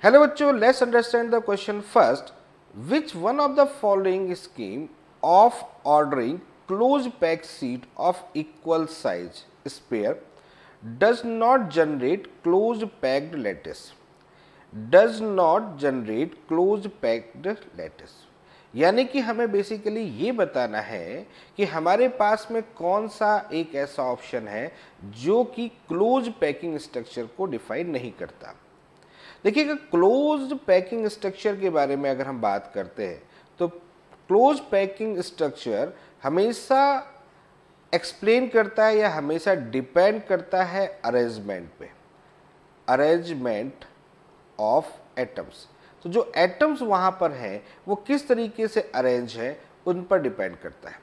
Hello बच्चों, let's understand the question first. Which one of the following scheme of ordering close pack sheet of equal size sphere does not generate close packed lattice? Does not generate close packed lattice यानी कि हमें basically ये बताना है कि हमारे पास में कौन सा एक ऐसा ऑप्शन है जो कि क्लोज पैकिंग स्ट्रक्चर को डिफाइन नहीं करता. देखिएगा, क्लोज्ड पैकिंग स्ट्रक्चर के बारे में अगर हम बात करते हैं तो क्लोज पैकिंग स्ट्रक्चर हमेशा एक्सप्लेन करता है या हमेशा डिपेंड करता है अरेंजमेंट पे, अरेंजमेंट ऑफ एटम्स. तो जो एटम्स वहाँ पर हैं वो किस तरीके से अरेंज है उन पर डिपेंड करता है.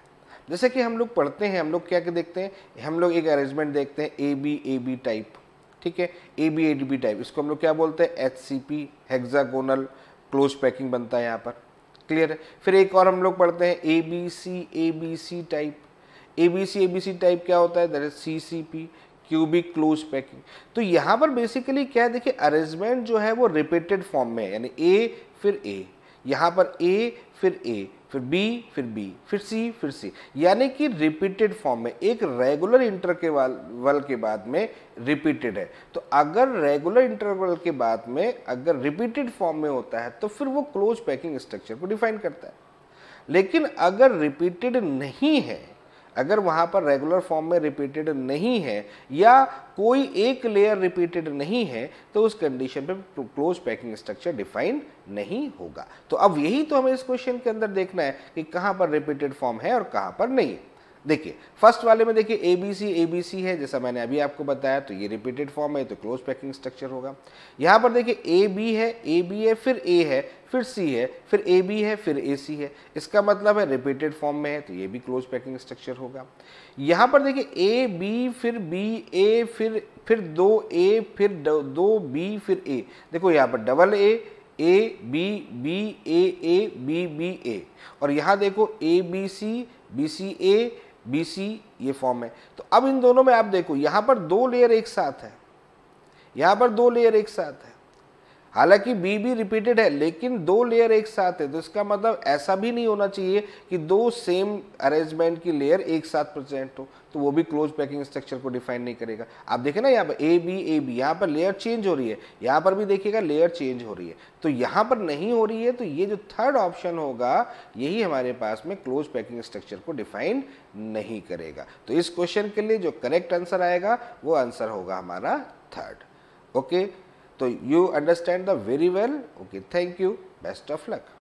जैसे कि हम लोग पढ़ते हैं, हम लोग क्या क्या देखते हैं, हम लोग एक अरेंजमेंट देखते हैं ए बी टाइप. ठीक है, ए बी टाइप, इसको हम लोग क्या बोलते हैं, HCP, हेक्सागोनल क्लोज पैकिंग बनता है यहाँ पर. क्लियर है. फिर एक और हम लोग पढ़ते हैं ABC टाइप. ABC टाइप क्या होता है, that is CCP, cubic close packing. तो यहाँ पर बेसिकली क्या है, देखिए अरेंजमेंट जो है वो रिपीटेड फॉर्म में है, यानी A फिर A, यहाँ पर A फिर A, फिर B फिर B, फिर C फिर C, यानी कि रिपीटेड फॉर्म में एक रेगुलर इंटरवल के बाद में रिपीटेड है. तो अगर रेगुलर इंटरवल के बाद में अगर रिपीटेड फॉर्म में होता है तो फिर वो क्लोज पैकिंग स्ट्रक्चर को डिफाइन करता है. लेकिन अगर रिपीटेड नहीं है, अगर वहाँ पर रेगुलर फॉर्म में रिपीटेड नहीं है या कोई एक लेयर रिपीटेड नहीं है तो उस कंडीशन पे क्लोज पैकिंग स्ट्रक्चर डिफाइन नहीं होगा. तो अब यही तो हमें इस क्वेश्चन के अंदर देखना है कि कहाँ पर रिपीटेड फॉर्म है और कहाँ पर नहीं है. देखिए फर्स्ट वाले में देखिए ABC है, जैसा मैंने अभी आपको बताया, तो ये रिपीटेड फॉर्म है तो क्लोज पैकिंग स्ट्रक्चर होगा. यहाँ पर देखिए AB है फिर A है फिर C है फिर AB है फिर AC है, इसका मतलब है रिपीटेड फॉर्म में है तो ये भी क्लोज पैकिंग स्ट्रक्चर होगा. यहाँ पर देखिए AB फिर B, A फिर 2A फिर 2B फिर A. देखो यहाँ पर double A B A B A, और यहाँ देखो ABC BC ये फॉर्म है. तो अब इन दोनों में आप देखो यहाँ पर दो लेयर एक साथ है, यहाँ पर दो लेयर एक साथ है. हालांकि B भी रिपीटेड है लेकिन दो लेयर एक साथ है, तो इसका मतलब ऐसा भी नहीं होना चाहिए कि दो सेम अरेंजमेंट की लेयर एक साथ प्रेजेंट हो, तो वो भी क्लोज पैकिंग स्ट्रक्चर को डिफाइन नहीं करेगा. आप देखें ना यहाँ पर AB यहाँ पर लेयर चेंज हो रही है, यहाँ पर भी देखिएगा लेयर चेंज हो रही है, तो यहाँ पर नहीं हो रही है. तो ये जो थर्ड ऑप्शन होगा यही हमारे पास में क्लोज पैकिंग स्ट्रक्चर को डिफाइन नहीं करेगा. तो इस क्वेश्चन के लिए जो करेक्ट आंसर आएगा वो आंसर होगा हमारा थर्ड. ओके, तो you understand the very well. Okay, thank you, best of luck.